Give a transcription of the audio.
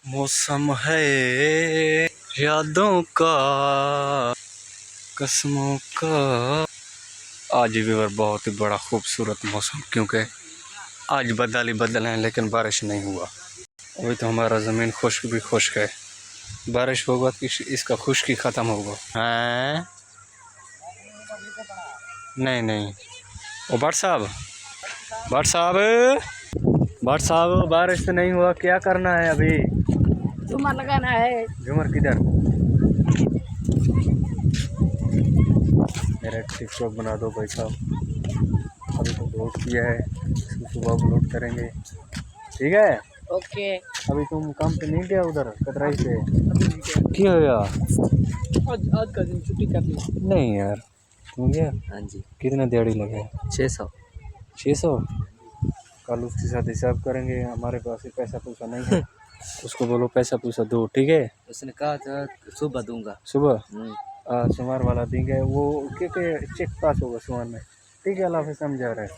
मौसम है यादों का, कसमों का। आज भी बहुत ही बड़ा खूबसूरत मौसम, क्योंकि आज बादल ही बादल हैं लेकिन बारिश नहीं हुआ। अभी तो हमारा ज़मीन खुश्क भी खुश्क है। बारिश होगा तो इसका खुश्की ख़त्म होगा। हैं? नहीं नहीं, ओ भट्ट साहब, भट्ट साहब, भट्ट साहब, बारिश तो नहीं हुआ, क्या करना है अभी? झूमर लगाना है। झूमर किधर? मेरा टिकटॉक बना दो भाई साहब। अभी तो लोड किया है, सुबह अपलोड करेंगे, ठीक है? ओके। अभी तुम काम पे नहीं गया उधर कतराई से? क्यों यार? आज का दिन छुट्टी कर ली। नहीं यार, तुम गया? हाँ जी। कितने दिहाड़ी लगे? 600। 600? कल उसके साथ हिसाब करेंगे, हमारे पास ही पैसा पूसा नहीं है। उसको बोलो पैसा पूसा दो, ठीक है? उसने कहा था सुबह दूंगा। सुबह सोमवार वाला देंगे वो, क्योंकि चेक पास होगा सोमवार में, ठीक है? अल्लाह हाफ़िज़, समझा रहे हैं।